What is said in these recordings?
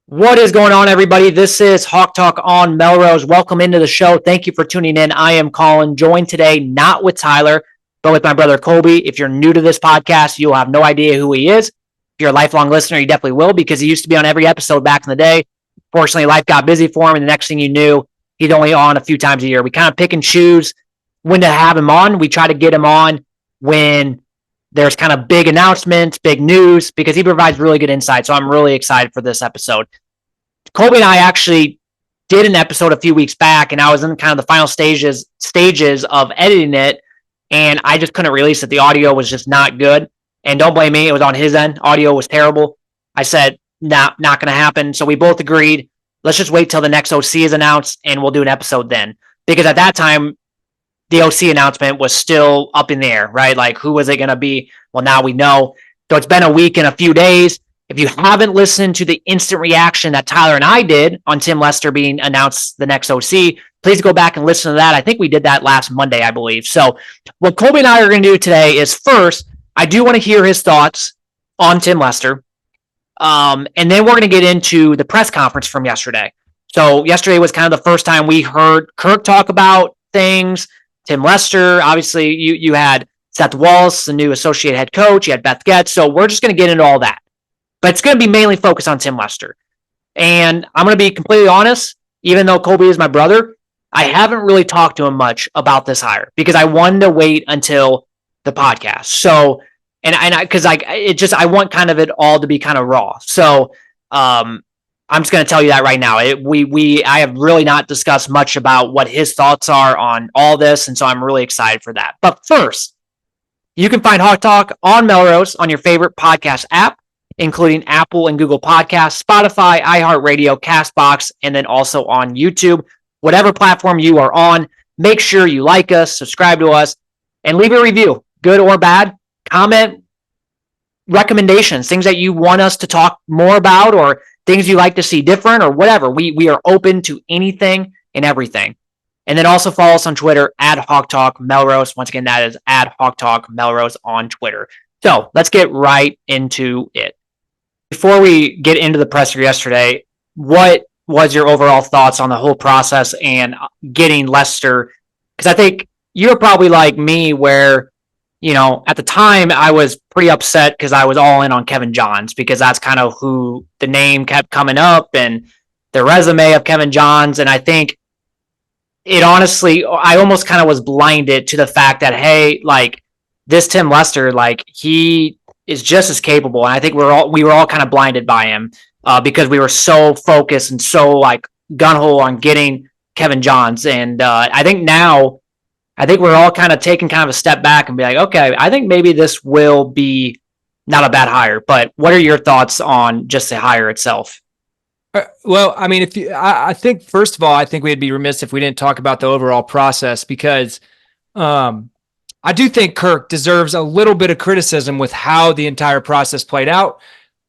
What is going on, everybody? This is Hawk Talk on Melrose. Welcome into the show. Thank you for tuning in. I am Collin, joined today not with Tyler, but with my brother Kolby. If you're new to this podcast, you'll have no idea who he is. If you're a lifelong listener, you definitely will, because he used to be on every episode back in the day. Fortunately, life got busy for him, and the next thing you knew, he's only on a few times a year. We kind of pick and choose when to have him on. We try to get him on when there's kind of big announcements, big news, because he provides really good insight. So I'm really excited for this episode. Kolby and I actually did an episode a few weeks back, and I was in kind of the final stages of editing it, and I just couldn't release it. The audio was just not good. And don't blame me, it was on his end. Audio was terrible. I said, not going to happen. So we both agreed, let's just wait till the next OC is announced, and we'll do an episode then. Because at that time, the OC announcement was still up in the air, right? Like, who was it going to be? Well, now we know. So it's been a week and a few days. If you haven't listened to the instant reaction that Tyler and I did on Tim Lester being announced the next OC, please go back and listen to that. I think we did that last Monday, I believe. So what Kolby and I are going to do today is, first, I do want to hear his thoughts on Tim Lester. And then we're going to get into the press conference from yesterday. So yesterday was kind of the first time we heard Kirk talk about things. Tim Lester, obviously you had Seth Wallace, the new associate head coach. You had Beth Getz. So we're just going to get into all that. But it's going to be mainly focused on Tim Lester. And I'm going to be completely honest, even though Kolby is my brother, I haven't really talked to him much about this hire because I wanted to wait until the podcast. So, I want kind of it all to be kind of raw. So, I'm just going to tell you that right now. I have really not discussed much about what his thoughts are on all this, and so I'm really excited for that. But first, you can find Hawk Talk on Melrose on your favorite podcast app, including Apple and Google Podcasts, Spotify, iHeartRadio, CastBox, and then also on YouTube. Whatever platform you are on, make sure you like us, subscribe to us, and leave a review, good or bad. Comment recommendations, things that you want us to talk more about, or things you like to see different, or whatever. We are open to anything and everything. And then also follow us on Twitter at Hawk Talk Melrose. Once again, that is at Hawk Talk Melrose on Twitter. So let's get right into it. Before we get into the presser yesterday, what was your overall thoughts on the whole process and getting Lester? Because I think you're probably like me where, at the time I was pretty upset because I was all in on Kevin Johns, because that's kind of who the name kept coming up and the resume of Kevin Johns. And I think I almost kind of was blinded to the fact that, hey, like, this Tim Lester, like, he is just as capable. And I think we were all kind of blinded by him because we were so focused and so like gung-ho on getting Kevin Johns. And I think we're all kind of taking kind of a step back and be like, okay, I think maybe this will be not a bad hire. But what are your thoughts on just the hire itself? Well, I mean, I think, first of all, I think we'd be remiss if we didn't talk about the overall process, because I do think Kirk deserves a little bit of criticism with how the entire process played out.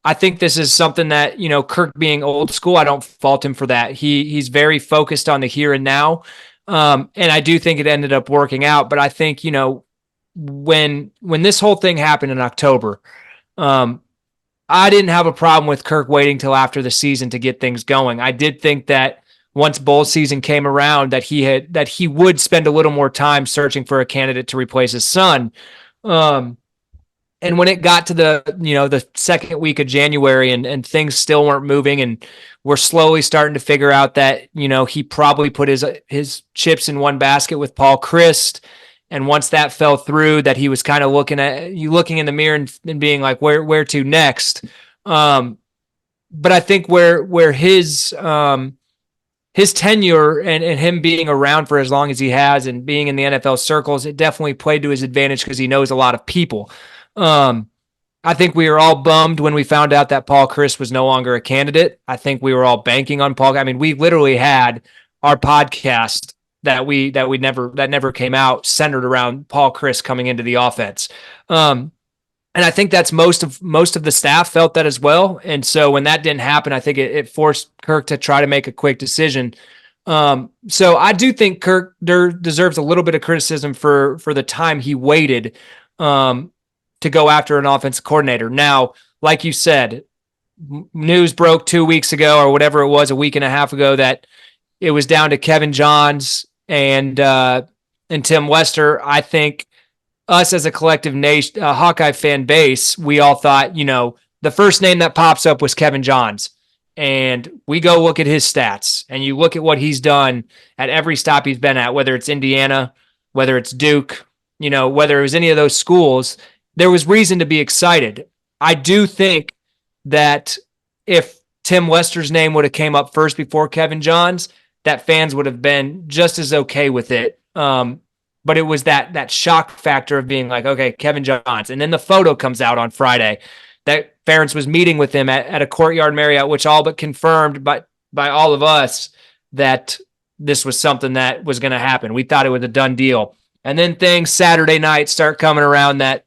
I think this is something that, Kirk being old school, I don't fault him for that. He's very focused on the here and now. And I do think it ended up working out. But I think, when this whole thing happened in October, I didn't have a problem with Kirk waiting till after the season to get things going. I did think that once bowl season came around, that he would spend a little more time searching for a candidate to replace his son. And when it got to the second week of January and things still weren't moving, and we're slowly starting to figure out that, he probably put his chips in one basket with Paul Chryst. And once that fell through, that he was kind of looking in the mirror and being like, where to next? But I think where his tenure and him being around for as long as he has and being in the NFL circles, it definitely played to his advantage because he knows a lot of people. I think we were all bummed when we found out that Paul Chryst was no longer a candidate. I think we were all banking on Paul. I mean, we literally had our podcast that never came out centered around Paul Chryst coming into the offense. And I think that's most of the staff felt that as well. And so when that didn't happen, I think it forced Kirk to try to make a quick decision. So I do think Kirk deserves a little bit of criticism for the time he waited to go after an offensive coordinator. Now, like you said, news broke 2 weeks ago or whatever it was, a week and a half ago, that it was down to Kevin Johns and Tim Wester, I think us as a collective nation, Hawkeye fan base, we all thought, the first name that pops up was Kevin Johns. And we go look at his stats, and you look at what he's done at every stop he's been at, whether it's Indiana, whether it's Duke, whether it was any of those schools, there was reason to be excited. I do think that if Tim Wester's name would have came up first before Kevin Johns, that fans would have been just as okay with it. But it was that shock factor of being like, okay, Kevin Johns. And then the photo comes out on Friday that Ferentz was meeting with him at a Courtyard Marriott, which all but confirmed by all of us that this was something that was going to happen. We thought it was a done deal. And then things Saturday night start coming around that,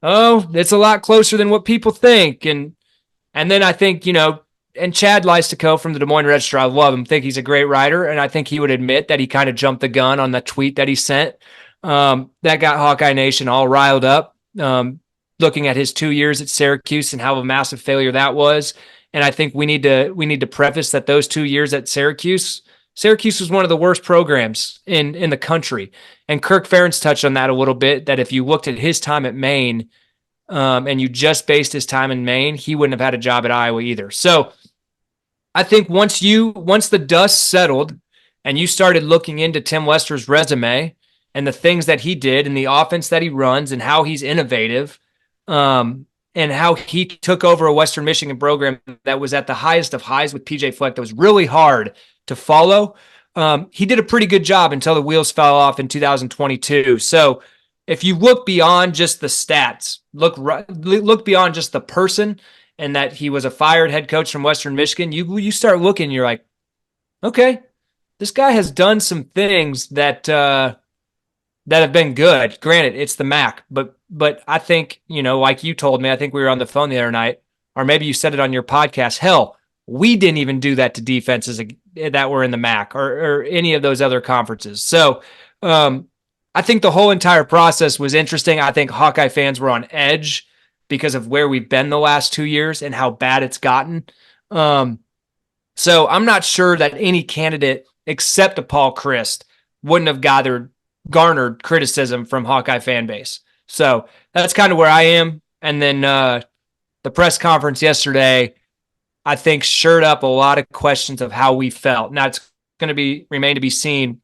it's a lot closer than what people think. And then I think, and Chad Lystico from the Des Moines Register, I love him, think he's a great writer, and I think he would admit that he kind of jumped the gun on the tweet that he sent. That got Hawkeye Nation all riled up, looking at his 2 years at Syracuse and how a massive failure that was. And I think we need to preface that those 2 years at Syracuse was one of the worst programs in the country. And Kirk Ferentz touched on that a little bit, that if you looked at his time at Maine, and you just based his time in Maine, he wouldn't have had a job at Iowa either. So I think once the dust settled and you started looking into Tim Wester's resume and the things that he did and the offense that he runs and how he's innovative, and how he took over a Western Michigan program that was at the highest of highs with PJ Fleck, that was really hard to follow. He did a pretty good job until the wheels fell off in 2022. So if you look beyond just the stats, look beyond just the person and that he was a fired head coach from Western Michigan, you start looking, you're like, okay, this guy has done some things that have been good. Granted, it's the MAC, but I think, like you told me, I think we were on the phone the other night, or maybe you said it on your podcast. Hell, we didn't even do that to defenses that were in the MAC or any of those other conferences. So I think the whole entire process was interesting. I think Hawkeye fans were on edge because of where we've been the last 2 years and how bad it's gotten. So I'm not sure that any candidate except a Paul Christ wouldn't have garnered criticism from Hawkeye fan base. So that's kind of where I am. And then the press conference yesterday, I think, shored up a lot of questions of how we felt. Now it's going to remain to be seen,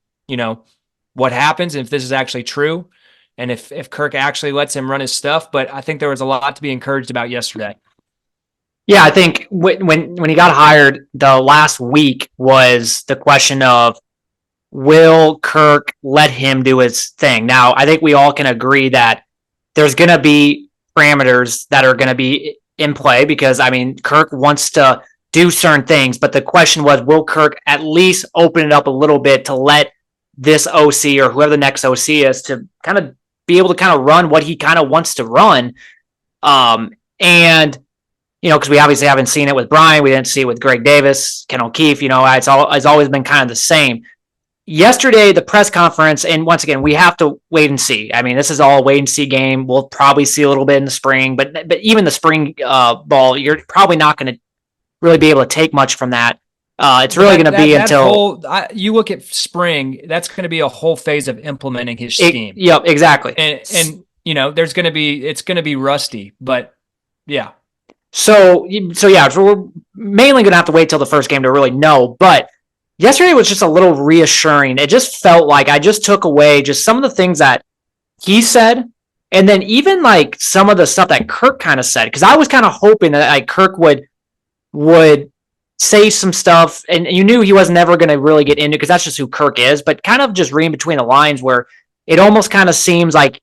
what happens if this is actually true and if Kirk actually lets him run his stuff. But I think there was a lot to be encouraged about yesterday. Yeah, I think when he got hired, the last week was the question of, will Kirk let him do his thing? Now, I think we all can agree that there's going to be parameters that are going to be in play because, Kirk wants to do certain things, but the question was, will Kirk at least open it up a little bit to let this OC or whoever the next OC is to kind of be able to kind of run what he kind of wants to run. And, because we obviously haven't seen it with Brian. We didn't see it with Greg Davis, Ken O'Keefe, it's always been kind of the same. Yesterday, the press conference, and once again, we have to wait and see. This is all a wait and see game. We'll probably see a little bit in the spring, but even the spring ball, you're probably not going to really be able to take much from that. It's really going to be until you look at spring. That's going to be a whole phase of implementing his scheme. Yep, exactly. And it's going to be rusty, but yeah. So we're mainly going to have to wait till the first game to really know. But yesterday was just a little reassuring. It just felt like I just took away just some of the things that he said, and then even like some of the stuff that Kirk kind of said, because I was kind of hoping that like Kirk would say some stuff, and you knew he was never going to really get into, because that's just who Kirk is, but kind of just reading between the lines where it almost kind of seems like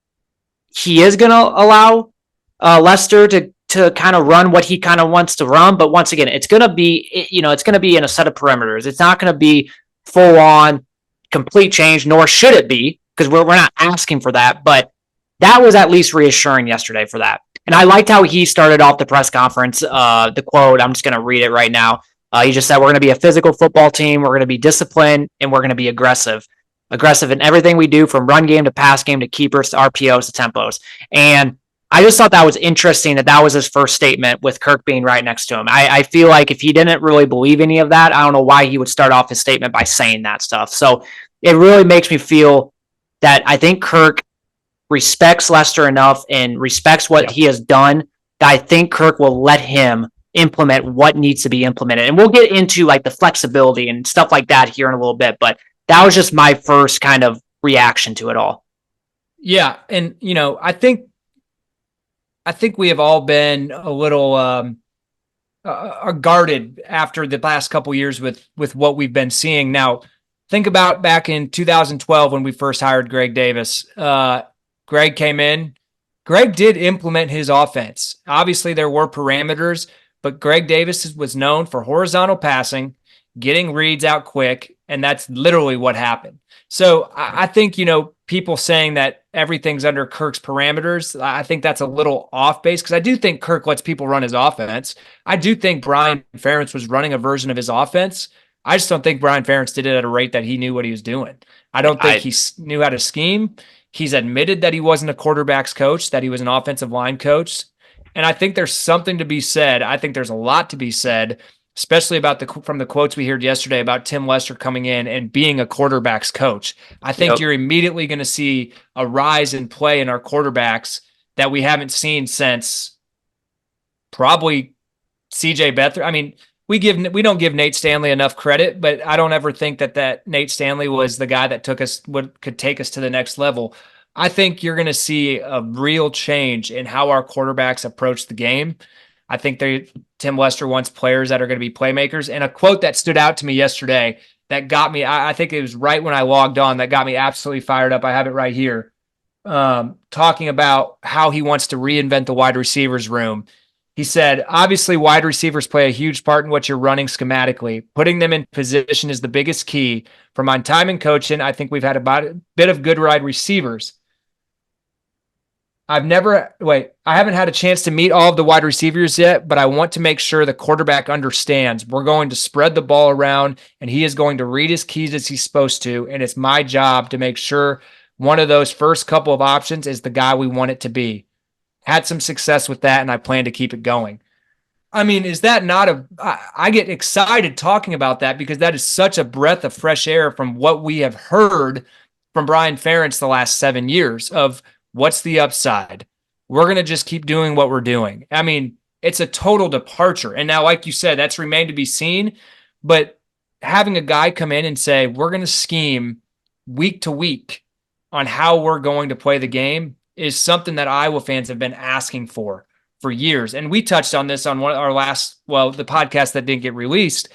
he is going to allow Lester to kind of run what he kind of wants to run. But once again, it's going to be, it's going to be in a set of perimeters. It's not going to be full on complete change, nor should it be, because we're not asking for that. But that was at least reassuring yesterday for that. And I liked how he started off the press conference. The quote, I'm just going to read it right now. He just said, we're going to be a physical football team. We're going to be disciplined, and we're going to be aggressive in everything we do, from run game to pass game to keepers to RPOs to tempos. And I just thought that was interesting that was his first statement with Kirk being right next to him. I feel like if he didn't really believe any of that, I don't know why he would start off his statement by saying that stuff. So it really makes me feel that I think Kirk respects Lester enough and respects what he has done that I think Kirk will let him implement what needs to be implemented. And we'll get into like the flexibility and stuff like that here in a little bit, but that was just my first kind of reaction to it all. Yeah, and I think we have all been a little guarded after the last couple years with what we've been seeing. Now, think about back in 2012 when we first hired Greg Davis. Greg came in. Greg did implement his offense. Obviously, there were parameters, but Greg Davis was known for horizontal passing, getting reads out quick, and that's literally what happened. So I think, people saying that everything's under Kirk's parameters, I think that's a little off base because I do think Kirk lets people run his offense. I do think Brian Ferentz was running a version of his offense. I just don't think Brian Ferentz did it at a rate that he knew what he was doing. I don't think he knew how to scheme. He's admitted that he wasn't a quarterback's coach, that he was an offensive line coach. And I think there's something to be said. I think there's a lot to be said, especially about from the quotes we heard yesterday about Tim Lester coming in and being a quarterback's coach. I think you're immediately going to see a rise in play in our quarterbacks that we haven't seen since probably CJ Beathard. I mean, we don't give Nate Stanley enough credit, but I don't ever think that Nate Stanley was the guy that could take us to the next level. I think you're going to see a real change in how our quarterbacks approach the game. I think Tim Lester wants players that are going to be playmakers. And a quote that stood out to me yesterday that got me, I think it was right when I logged on, that got me absolutely fired up. I have it right here. Talking about how he wants to reinvent the wide receivers room. He said, obviously, wide receivers play a huge part in what you're running schematically. Putting them in position is the biggest key. From my time in coaching, I think we've had a bit of good wide receivers. I haven't had a chance to meet all of the wide receivers yet, but I want to make sure the quarterback understands we're going to spread the ball around and he is going to read his keys as he's supposed to. And it's my job to make sure one of those first couple of options is the guy we want it to be. Had some success with that, and I plan to keep it going. I mean, is that not I get excited talking about that because that is such a breath of fresh air from what we have heard from Brian Ferentz the last 7 years of what's the upside. We're going to just keep doing what we're doing. I mean, it's a total departure. And now, like you said, that's remained to be seen. But having a guy come in and say, we're going to scheme week to week on how we're going to play the game is something that Iowa fans have been asking for years. And we touched on this on one of our the podcast that didn't get released,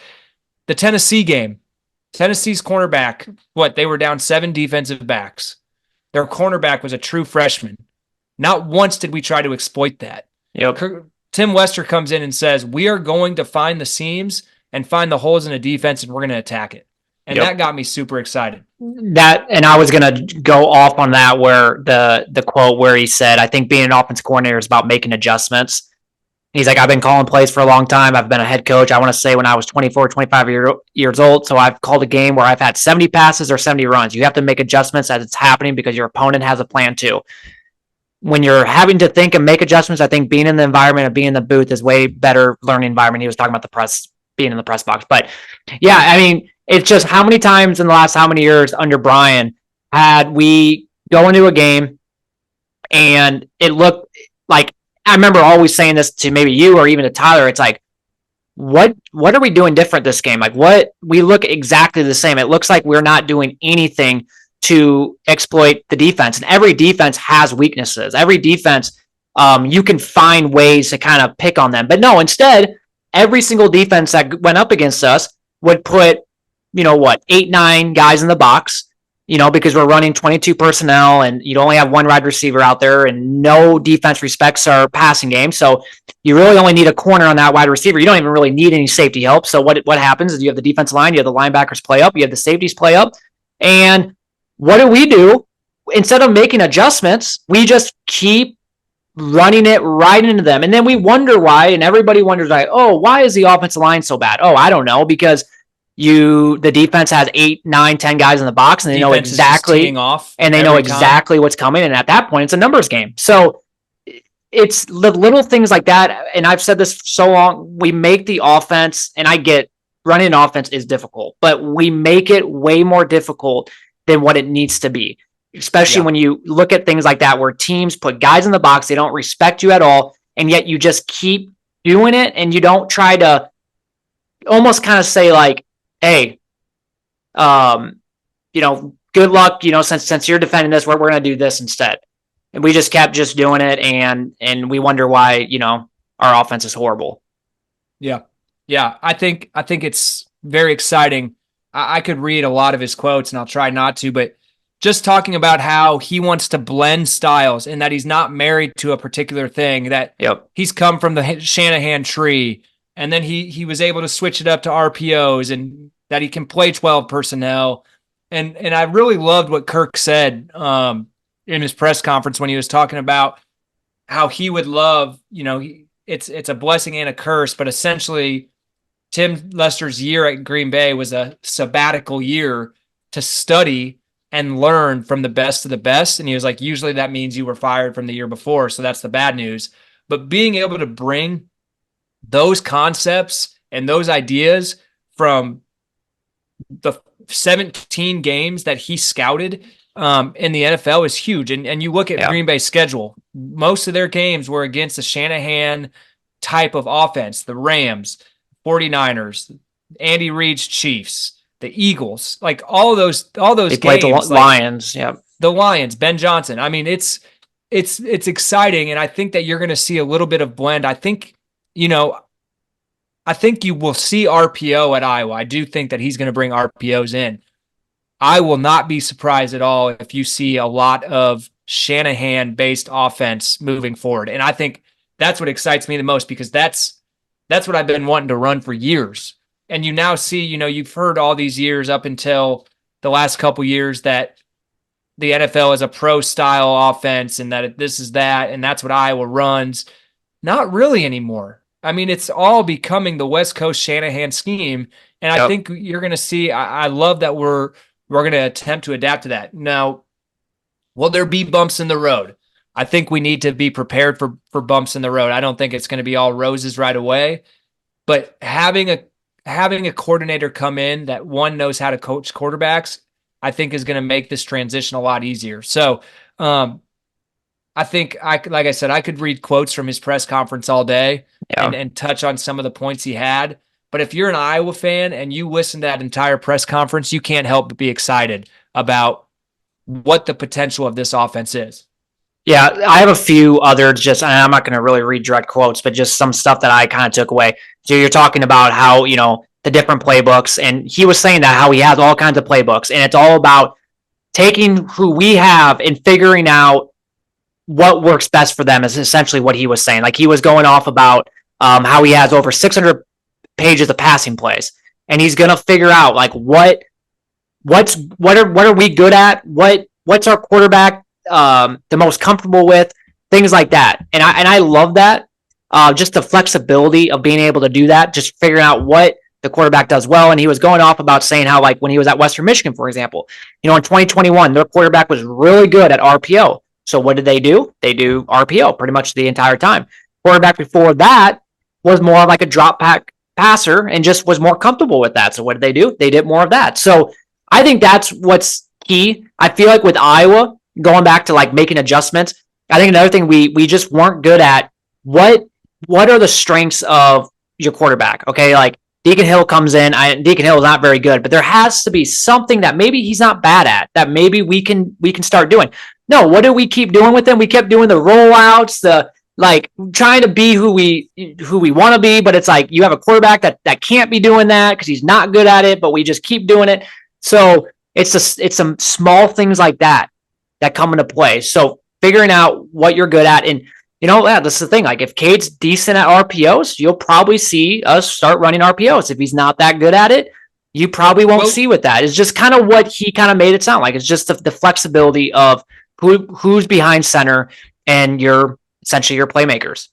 the Tennessee game. Tennessee's cornerback, they were down 7 defensive backs. Their cornerback was a true freshman. Not once did we try to exploit that. Tim Lester comes in and says, we are going to find the seams and find the holes in the defense, and we're going to attack it. And that got me super excited. And I was going to go off on that where the quote where he said, I think being an offense coordinator is about making adjustments. He's like, I've been calling plays for a long time. I've been a head coach. I want to say when I was 24, 25 years old. So I've called a game where I've had 70 passes or 70 runs. You have to make adjustments as it's happening because your opponent has a plan too. When you're having to think and make adjustments, I think being in the environment and being in the booth is way better learning environment. He was talking about the press, being in the press box. But yeah, I mean, it's just how many times in the last how many years under Brian had we go into a game and it looked like, I remember always saying this to maybe you or even to Tyler. It's like, what are we doing different this game? Like we look exactly the same. It looks like we're not doing anything to exploit the defense. And every defense has weaknesses. Every defense, you can find ways to kind of pick on them. But no, instead, every single defense that went up against us would put, 8, 9 guys in the box, because we're running 22 personnel and you only have one wide receiver out there and no defense respects our passing game. So you really only need a corner on that wide receiver. You don't even really need any safety help. So what happens is you have the defensive line, you have the linebackers play up, you have the safeties play up. And what do? Instead of making adjustments, we just keep running it right into them. And then we wonder why, and everybody wonders why is the offensive line so bad? Oh, I don't know, because the defense has 8, 9, 10 guys in the box, and they know exactly what's coming. And at that point, it's a numbers game. So it's the little things like that. And I've said this so long. We make the offense, and I get running an offense is difficult, but we make it way more difficult than what it needs to be. Especially when you look at things like that, where teams put guys in the box, they don't respect you at all, and yet you just keep doing it, and you don't try to almost kind of say like, "Hey, good luck. Since you're defending this, we're going to do this instead." And we just kept just doing it, and we wonder why our offense is horrible. Yeah, I think it's very exciting. I could read a lot of his quotes, and I'll try not to, but just talking about how he wants to blend styles and that he's not married to a particular thing, that he's come from the Shanahan tree, and then he was able to switch it up to RPOs, and that he can play 12 personnel. And I really loved what Kirk said in his press conference when he was talking about how he would love, it's a blessing and a curse, but essentially Tim Lester's year at Green Bay was a sabbatical year to study and learn from the best of the best. And he was like, usually that means you were fired from the year before, so that's the bad news. But being able to bring those concepts and those ideas from the 17 games that he scouted in the NFL is huge. And you look at Green Bay's schedule, most of their games were against the Shanahan type of offense, the Rams, 49ers, Andy Reid's Chiefs, the Eagles, like all those they played games, the Lions, the Lions, Ben Johnson. I mean, it's exciting, and I think that you're going to see a little bit of blend. I think you will see RPO at Iowa. I do think that he's going to bring RPOs in. I will not be surprised at all if you see a lot of Shanahan-based offense moving forward, and I think that's what excites me the most, because that's what I've been wanting to run for years. And you now see, you've heard all these years up until the last couple years that the NFL is a pro-style offense and that this is that, and that's what Iowa runs. Not really anymore. I mean, it's all becoming the West Coast Shanahan scheme, and I think you're going to see. I love that we're going to attempt to adapt to that. Now, will there be bumps in the road? I think we need to be prepared for bumps in the road. I don't think it's going to be all roses right away, but having a coordinator come in that knows how to coach quarterbacks, I think is going to make this transition a lot easier. So I think like I said, I could read quotes from his press conference all day and touch on some of the points he had. But if you're an Iowa fan and you listen to that entire press conference, you can't help but be excited about what the potential of this offense is. Yeah, I have a few others, and I'm not going to really read direct quotes, but just some stuff that I kind of took away. So you're talking about how, the different playbooks, and he was saying that how he has all kinds of playbooks, and it's all about taking who we have and figuring out what works best for them is essentially what he was saying. Like, he was going off about how he has over 600 pages of passing plays, and he's going to figure out like what are we good at? What's our quarterback the most comfortable with, things like that. And I love that. Just the flexibility of being able to do that, just figuring out what the quarterback does well. And he was going off about saying how, like, when he was at Western Michigan, for example, in 2021, their quarterback was really good at RPO. So what did they do? They do RPO pretty much the entire time. Quarterback before that was more like a drop back passer and just was more comfortable with that. So what did they do? They did more of that. So I think that's what's key. I feel like with Iowa, going back to like making adjustments, I think another thing we just weren't good at, what are the strengths of your quarterback? Okay, like Deacon Hill comes in. Deacon Hill is not very good, but there has to be something that maybe he's not bad at that maybe we can start doing. No, what do we keep doing with him? We kept doing the rollouts, the like trying to be who we want to be, but it's like you have a quarterback that can't be doing that because he's not good at it, but we just keep doing it. So it's some small things like that come into play. So figuring out what you're good at, and this is the thing. Like, if Cade's decent at RPOs, you'll probably see us start running RPOs. If he's not that good at it, you probably won't see with that. It's just kind of what he kind of made it sound like. It's just the flexibility of who's behind center and essentially your playmakers.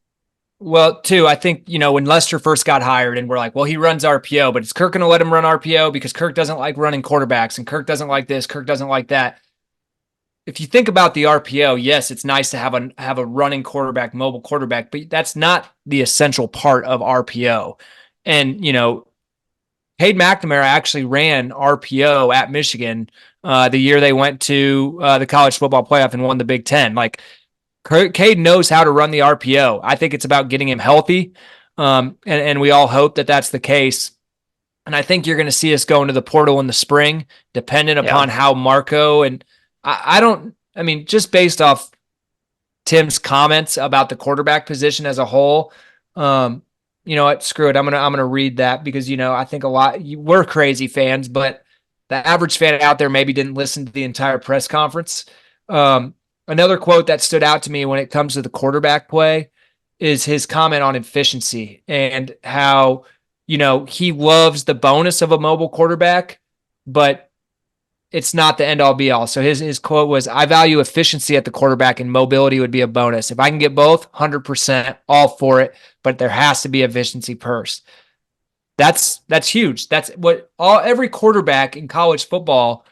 Well, too, I think, when Lester first got hired and we're like, well, he runs RPO, but is Kirk going to let him run RPO because Kirk doesn't like running quarterbacks and Kirk doesn't like this, Kirk doesn't like that. if you think about the RPO, yes, it's nice to have a running quarterback, mobile quarterback, but that's not the essential part of RPO. And Cade McNamara actually ran RPO at Michigan the year they went to the college football playoff and won the Big Ten. Like Cade knows how to run the RPO. I think it's about getting him healthy, and we all hope that that's the case. And I think you're going to see us go into the portal in the spring, dependent upon how Marco and I mean, just based off Tim's comments about the quarterback position as a whole, you know what? Screw it. I'm gonna read that because I think we're crazy fans, but the average fan out there maybe didn't listen to the entire press conference. Another quote that stood out to me when it comes to the quarterback play is his comment on efficiency and how he loves the bonus of a mobile quarterback, but it's not the end all be all. So his quote was, "I value efficiency at the quarterback and mobility would be a bonus. If I can get both, 100%, all for it, but there has to be efficiency first." That's huge. That's what every quarterback in college football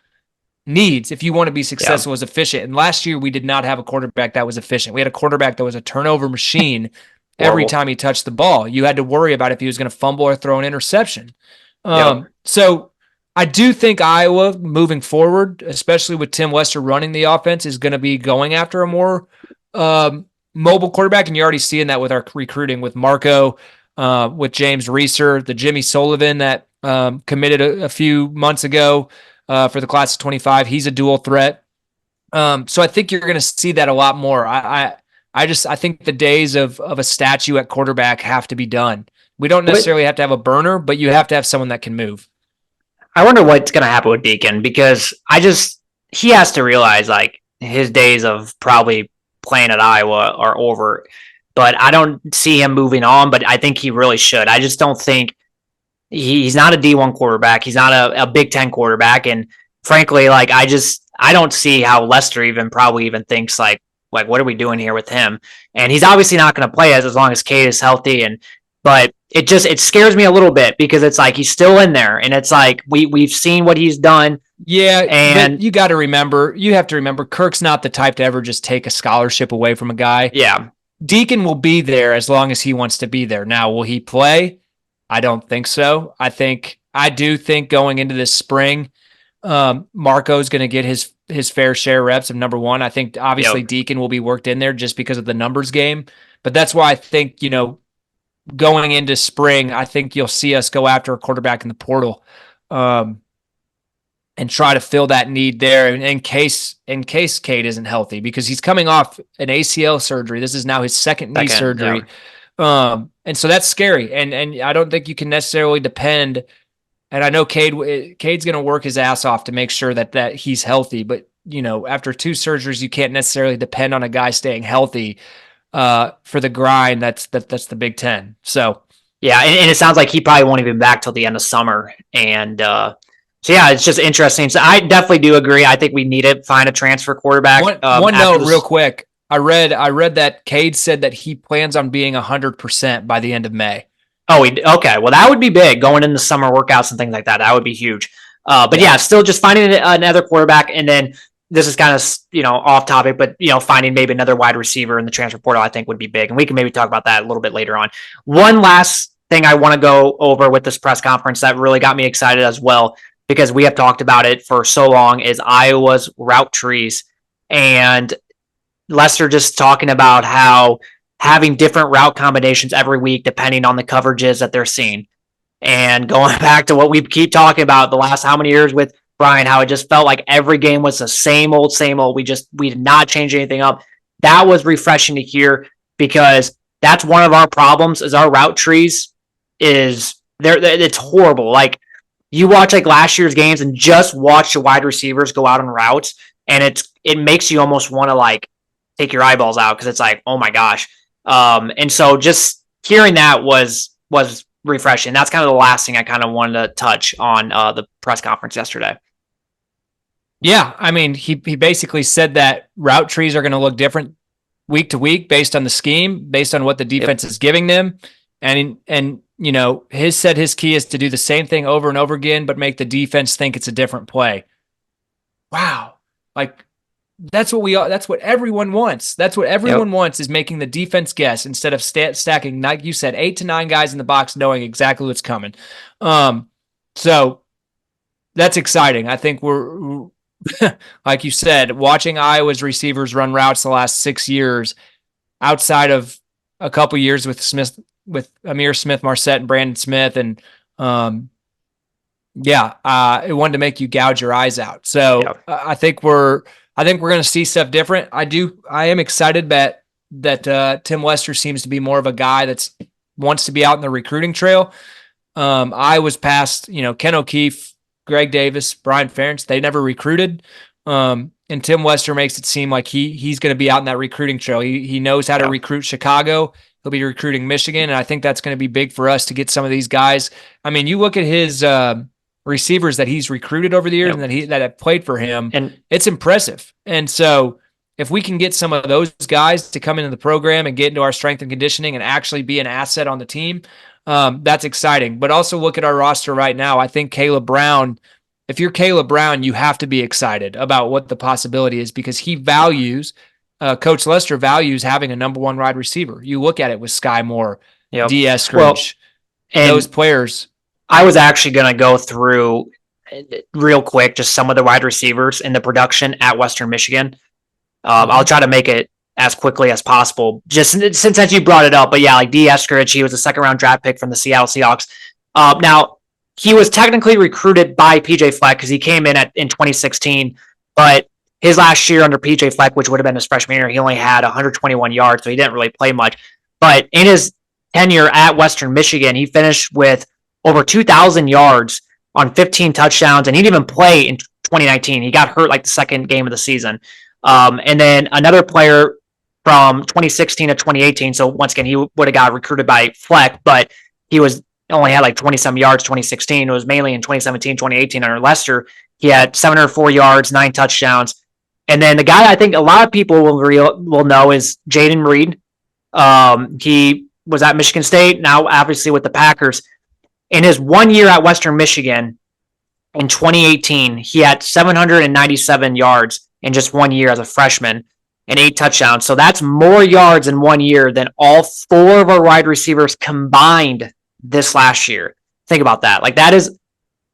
needs if you want to be successful is efficient. And last year we did not have a quarterback that was efficient. We had a quarterback that was a turnover machine every time he touched the ball. You had to worry about if he was going to fumble or throw an interception. So I do think Iowa moving forward, especially with Tim Lester running the offense, is going to be going after a more mobile quarterback. And you're already seeing that with our recruiting with Marco, with James Reeser, the Jimmy Sullivan that committed a few months ago for the class of 25. He's a dual threat. So I think you're going to see that a lot more. I think the days of a statue at quarterback have to be done. We don't necessarily have to have a burner, but you have to have someone that can move. I wonder what's going to happen with Deacon because he has to realize like his days of probably playing at Iowa are over, but I don't see him moving on, but I think he really should. I just don't think he's not a D1 quarterback. He's not a Big Ten quarterback. And frankly, like, I don't see how Lester probably even thinks like, what are we doing here with him? And he's obviously not going to play as long as Cade is healthy. But it scares me a little bit because it's like he's still in there, and it's like we've seen what he's done. Yeah, and you have to remember, Kirk's not the type to ever just take a scholarship away from a guy. Yeah, Deacon will be there as long as he wants to be there. Now, will he play? I don't think so. I do think going into this spring, Marco's going to get his fair share reps of number one. I think obviously Deacon will be worked in there just because of the numbers game, but that's why I think going into spring, I think you'll see us go after a quarterback in the portal and try to fill that need there in case Cade isn't healthy, because he's coming off an ACL surgery. This is now his second knee surgery. Yeah. And so that's scary. And I don't think you can necessarily depend. And I know Cade's going to work his ass off to make sure that he's healthy. But, after two surgeries, you can't necessarily depend on a guy staying healthy for the grind. That's the Big Ten. So yeah, and it sounds like he probably won't even be back till the end of summer. And so yeah, it's just interesting. So I definitely do agree. I think we need to find a transfer quarterback. One note, real quick. I read that Cade said that he plans on being 100% by the end of May. Oh, okay. Well, that would be big going into summer workouts and things like that. That would be huge. But yeah, still just finding another quarterback, and then this is kind of, off topic, but, finding maybe another wide receiver in the transfer portal, I think would be big. And we can maybe talk about that a little bit later on. One last thing I want to go over with this press conference that really got me excited as well, because we have talked about it for so long, is Iowa's route trees. And Lester just talking about how having different route combinations every week, depending on the coverages that they're seeing. And going back to what we keep talking about the last how many years with Brian, how it just felt like every game was the same old. We did not change anything up. That was refreshing to hear, because that's one of our problems is our route trees it's horrible. Like, you watch like last year's games and just watch the wide receivers go out on routes, and it makes you almost want to like take your eyeballs out, because it's like, oh my gosh. And so just hearing that was refreshing. That's kind of the last thing I kind of wanted to touch on the press conference yesterday. Yeah, I mean, he basically said that route trees are going to look different week to week based on the scheme, based on what the defense is giving them. And his key is to do the same thing over and over again, but make the defense think it's a different play. Wow. Like, that's what we are. That's what everyone wants. That's what everyone wants, is making the defense guess instead of stacking, like you said, 8 to 9 guys in the box, knowing exactly what's coming. So that's exciting. I think we're like you said, watching Iowa's receivers run routes the last 6 years, outside of a couple years with Amir Smith-Marset and Brandon Smith, and it wanted to make you gouge your eyes out. So I think we're going to see stuff different. I am excited that Tim Lester seems to be more of a guy that wants to be out in the recruiting trail. I was past, Ken O'Keefe, Greg Davis, Brian Ferentz. They never recruited. And Tim Lester makes it seem like he's going to be out in that recruiting trail. He knows how to recruit Chicago. He'll be recruiting Michigan. And I think that's going to be big for us to get some of these guys. I mean, you look at his receivers that he's recruited over the years and that have played for him, and it's impressive. And so if we can get some of those guys to come into the program and get into our strength and conditioning and actually be an asset on the team, that's exciting. But also look at our roster right now. I think Caleb Brown, if you're Caleb Brown, you have to be excited about what the possibility is, because he values, Coach Lester values having a number one wide receiver. You look at it with Sky Moore, D. Eskridge, and those players. I was actually going to go through real quick just some of the wide receivers in the production at Western Michigan. I'll try to make it as quickly as possible, just since you brought it up. But like D. Eskridge, he was a second-round draft pick from the Seattle Seahawks. Now, he was technically recruited by PJ Fleck because he came in in 2016, but his last year under PJ Fleck, which would have been his freshman year, he only had 121 yards, so he didn't really play much. But in his tenure at Western Michigan, he finished with over 2,000 yards on 15 touchdowns, and he didn't even play in 2019. He got hurt like the second game of the season. And then another player from 2016 to 2018, so once again, he would have got recruited by Fleck, but he only had like 20-some yards 2016. It was mainly in 2017, 2018 under Lester. He had 704 yards, 9 touchdowns. And then the guy I think a lot of people will know is Jaden Reed. He was at Michigan State, now obviously with the Packers. In his 1 year at Western Michigan in 2018, he had 797 yards in just 1 year as a freshman and 8 touchdowns. So that's more yards in 1 year than all 4 of our wide receivers combined this last year. Think about that. Like, that is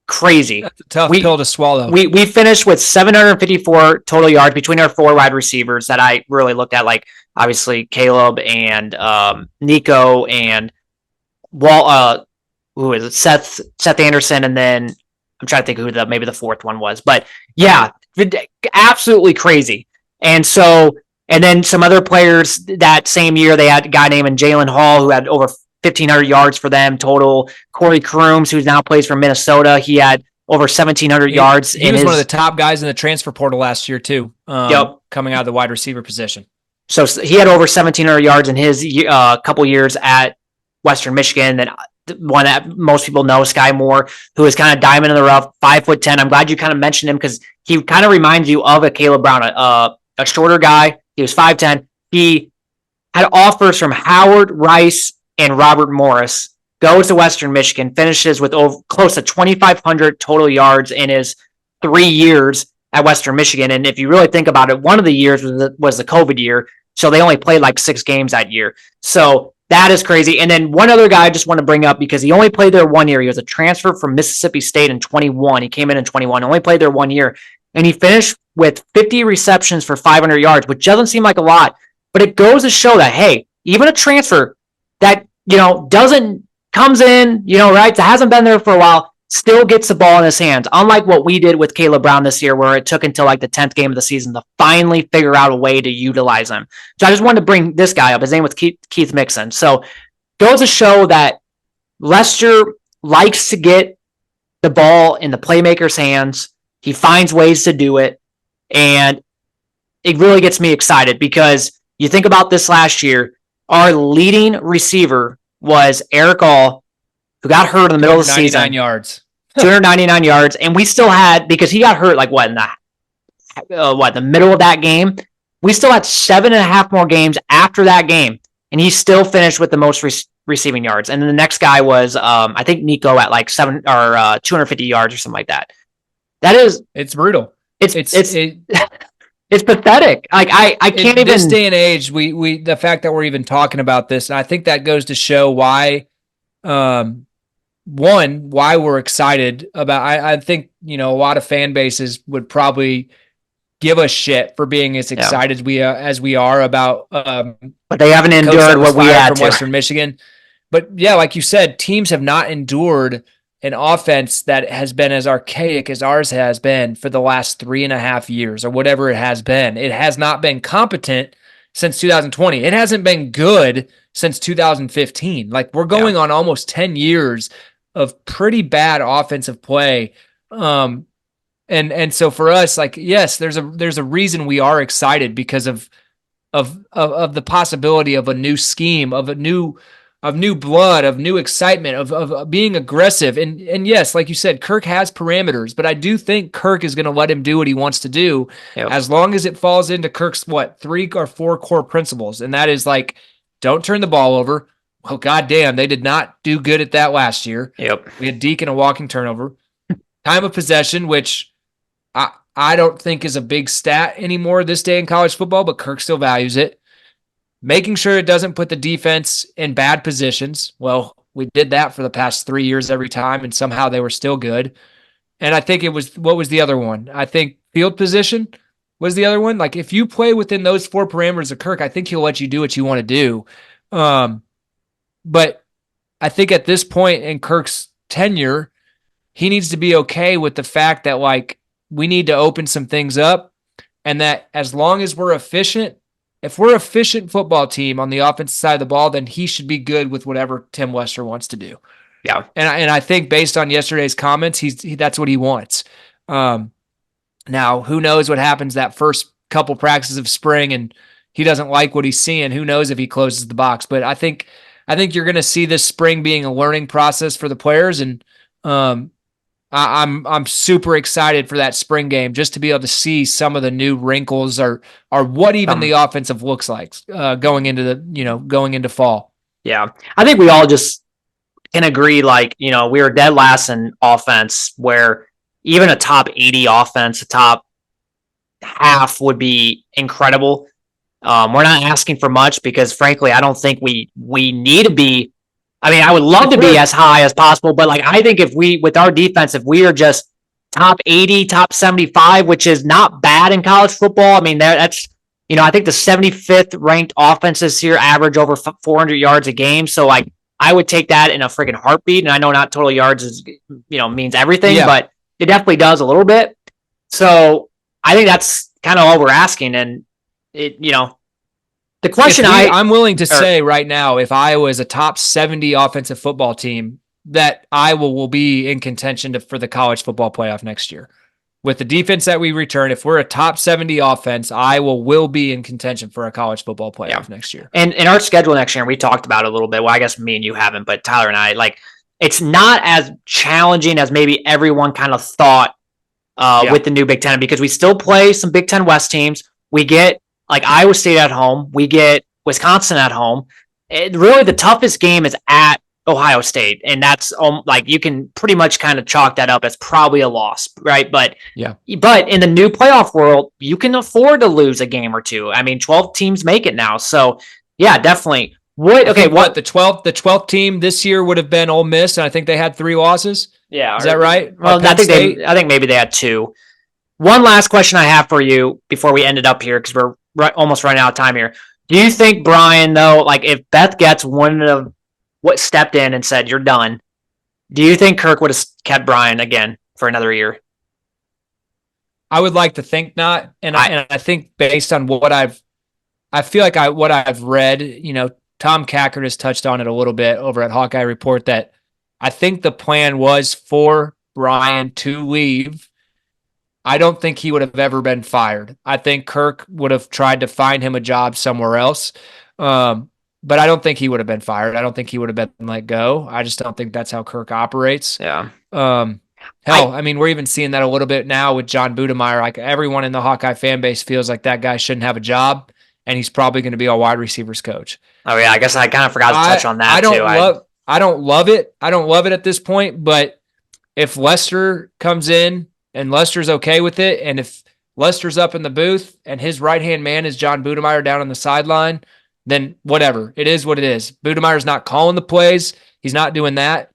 crazy. That's a tough pill to swallow. We finished with 754 total yards between our 4 wide receivers that I really looked at, like obviously Caleb and Nico and who is it? Seth Anderson, and then I'm trying to think who maybe the fourth one was. But yeah, absolutely crazy. And then some other players that same year, they had a guy named Jalen Hall who had over 1,500 yards for them total. Corey Crooms, who now plays for Minnesota, he had over 1,700 yards. He was one of the top guys in the transfer portal last year too, coming out of the wide receiver position. So he had over 1,700 yards in his couple years at Western Michigan. Then one that most people know, Sky Moore, who is kind of diamond in the rough, 5'10". I'm glad you kind of mentioned him because he kind of reminds you of a Caleb Brown, a shorter guy. He was 5'10". He had offers from Howard, Rice, and Robert Morris. Goes to Western Michigan, finishes with close to 2,500 total yards in his 3 years at Western Michigan. And if you really think about it, one of the years was the COVID year, so they only played like 6 games that year. So that is crazy. And then one other guy I just want to bring up because he only played there 1 year. He was a transfer from Mississippi State in 21. He came in 21, only played there 1 year. And he finished with 50 receptions for 500 yards, which doesn't seem like a lot. But it goes to show that, hey, even a transfer that, comes in, right, that hasn't been there for a while, still gets the ball in his hands. Unlike what we did with Caleb Brown this year, where it took until like the 10th game of the season to finally figure out a way to utilize him. So I just wanted to bring this guy up. His name was Keith Mixon. So goes to show that Lester likes to get the ball in the playmaker's hands. He finds ways to do it. And it really gets me excited because you think about this last year, our leading receiver was Eric All, who got hurt in the middle of the season. 299 yards. 299 yards. And we still had, because he got hurt like in the middle of that game, we still had 7.5 more games after that game. And he still finished with the most receiving yards. And then the next guy was, I think Nico at like 250 yards or something like that. It's brutal. It's It's pathetic. Like I can't In this even. day and age, we the fact that we're even talking about this, and I think that goes to show why, why we're excited about. I think a lot of fan bases would probably give a shit for being as excited as we are about. But they haven't endured what we had from Western Michigan. But yeah, like you said, teams have not endured an offense that has been as archaic as ours has been for the last 3.5 years or whatever it has been. It has not been competent since 2020. It hasn't been good since 2015. Like we're going on almost 10 years of pretty bad offensive play. And so for us, like, yes, there's a reason we are excited because of the possibility of a new scheme, of new blood, of new excitement, of being aggressive. And yes, like you said, Kirk has parameters, but I do think Kirk is going to let him do what he wants to do as long as it falls into Kirk's 3 or 4 core principles. And that is like, don't turn the ball over. Well, goddamn, they did not do good at that last year. We had Deacon a walking turnover. Time of possession, which I don't think is a big stat anymore this day in college football, but Kirk still values it. Making sure it doesn't put the defense in bad positions. Well, we did that for the past 3 years every time, and somehow they were still good. And I think what was the other one? I think field position was the other one. Like if you play within those 4 parameters of Kirk, I think he'll let you do what you want to do. But I think at this point in Kirk's tenure, he needs to be okay with the fact that like we need to open some things up, and that as long as we're efficient, if we're an efficient football team on the offensive side of the ball, then he should be good with whatever Tim Lester wants to do. And I think based on yesterday's comments, that's what he wants. Now, who knows what happens that first couple practices of spring, and he doesn't like what he's seeing. Who knows if he closes the box? But I think you're going to see this spring being a learning process for the players, and I'm super excited for that spring game just to be able to see some of the new wrinkles or what even the offensive looks like going into fall. Yeah, I think we all just can agree. Like we were dead last in offense, where even a top 80 offense, a top half would be incredible. We're not asking for much because, frankly, I don't think we need to be. I mean, I would love to be as high as possible, but like I think if we, with our defense, if we are just top 80, top 75, which is not bad in college football. I mean, that's I think the 75th ranked offenses here average over 400 yards a game. So like I would take that in a freaking heartbeat. And I know not total yards is means everything, but it definitely does a little bit. So I think that's kind of all we're asking, and the question I'm willing to say right now, if Iowa is a top 70 offensive football team, that Iowa will be in contention for the college football playoff next year. With the defense that we return, if we're a top 70 offense, Iowa will be in contention for a college football playoff next year. And in our schedule next year, we talked about it a little bit. Well, I guess me and you haven't, but Tyler and I, like, it's not as challenging as maybe everyone kind of thought with the new Big Ten, because we still play some Big Ten West teams. We get like Iowa State at home. We get Wisconsin at home. Really, the toughest game is at Ohio State, and that's like you can pretty much kind of chalk that up as probably a loss, right? But but in the new playoff world, you can afford to lose a game or two. I mean, 12 teams make it now, so yeah, definitely. What the 12th team this year would have been Ole Miss, and I think they had 3 losses. Yeah, is that right? Well, I think maybe they had 2. One last question I have for you before we ended up here, because we're almost running out of time here. Do you think, Brian, though, like if Beth Getz wouldn't have stepped in and said, you're done, do you think Kirk would have kept Brian again for another year? I would like to think not. And I think based on what I feel like what I've read, Tom Cackert has touched on it a little bit over at Hawkeye Report, that I think the plan was for Brian to leave. I don't think he would have ever been fired. I think Kirk would have tried to find him a job somewhere else. But I don't think he would have been fired. I don't think he would have been let go. I just don't think that's how Kirk operates. Yeah. I mean, we're even seeing that a little bit now with John Budemeyer. Like everyone in the Hawkeye fan base feels like that guy shouldn't have a job, and he's probably going to be a wide receivers coach. Oh yeah, I guess I kind of forgot to touch on that I don't too. I don't love it. I don't love it at this point. But if Lester comes in and Lester's okay with it, and if Lester's up in the booth and his right-hand man is John Budemeyer down on the sideline, then whatever. It is what it is. Budemeyer's not calling the plays. He's not doing that.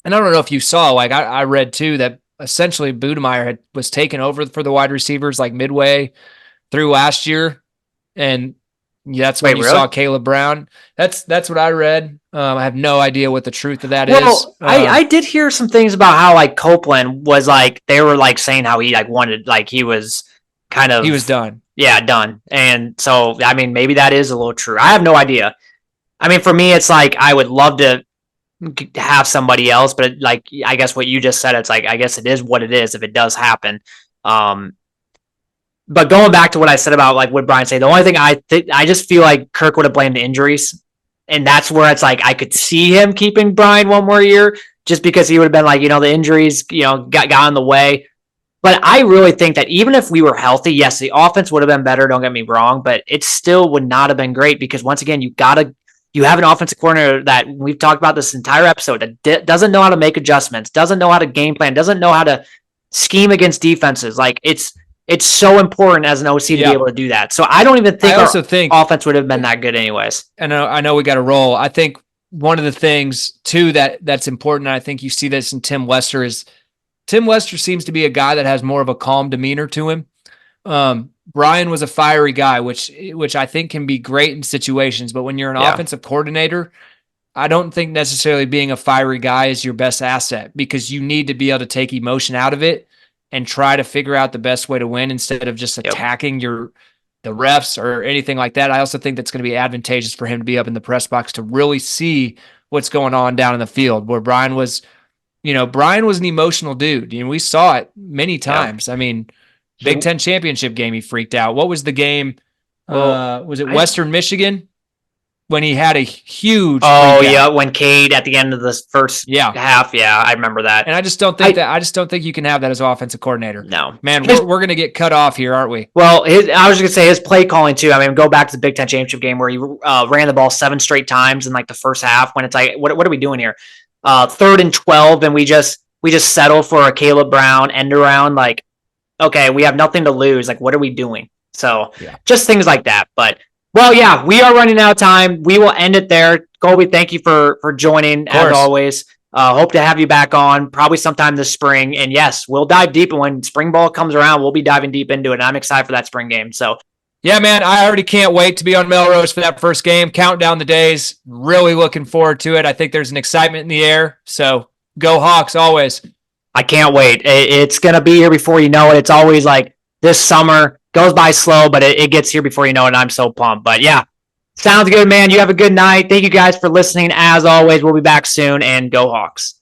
And I don't know if you saw, like I read too, that essentially Budemeyer was taken over for the wide receivers like midway through last year. And that's when you saw Caleb Brown. That's what I read. I have no idea what the truth of that is. I did hear some things about how like Copeland was like, they were like saying how he like wanted, like he was done. Yeah, done. And so, I mean, maybe that is a little true. I have no idea. I mean, for me, it's like, I would love to have somebody else, but like, I guess what you just said, it's like, I guess it is what it is if it does happen. But going back to what I said about like what Brian said, the only thing I just feel like Kirk would have blamed the injuries. And that's where it's like, I could see him keeping Brian one more year just because he would have been like, the injuries, got in the way. But I really think that even if we were healthy, yes, the offense would have been better. Don't get me wrong, but it still would not have been great because once again, you have an offensive coordinator that we've talked about this entire episode that doesn't know how to make adjustments, doesn't know how to game plan, doesn't know how to scheme against defenses. Like it's so important as an OC to be able to do that. So I don't even think our offense would have been that good anyways. And I know we got to roll. I think one of the things too that's important, and I think you see this in Tim Lester, is Tim Lester seems to be a guy that has more of a calm demeanor to him. Brian was a fiery guy, which I think can be great in situations, but when you're an offensive coordinator, I don't think necessarily being a fiery guy is your best asset because you need to be able to take emotion out of it and try to figure out the best way to win instead of just attacking the refs or anything like that. I also think that's going to be advantageous for him to be up in the press box to really see what's going on down in the field where Brian was an emotional dude. We saw it many times. I mean, Big Ten championship game, he freaked out. What was the game? Was it Western Michigan when he had a huge? Oh yeah, when Cade at the end of the first half. Yeah, I remember that. And I just don't think you can have that as an offensive coordinator. No, man, we're going to get cut off here, aren't we? Well, I was going to say his play calling too. I mean, go back to the Big Ten championship game where he ran the ball 7 straight times in like the first half. When it's like, what are we doing here? 3rd and 12, and we just settle for a Caleb Brown end around. Like, okay, we have nothing to lose. Like, what are we doing? So just things like that. But well, yeah, we are running out of time. We will end it there. Kolby, thank you for joining as always. Hope to have you back on probably sometime this spring. And yes, we'll dive deep. And when spring ball comes around, we'll be diving deep into it. And I'm excited for that spring game. So yeah, man, I already can't wait to be on Melrose for that first game. Count down the days. Really looking forward to it. I think there's an excitement in the air. So go Hawks always. I can't wait. It's going to be here before you know it. It's always like this summer goes by slow, but it gets here before you know it. And I'm so pumped. But yeah, sounds good, man. You have a good night. Thank you guys for listening. As always, we'll be back soon, and go Hawks.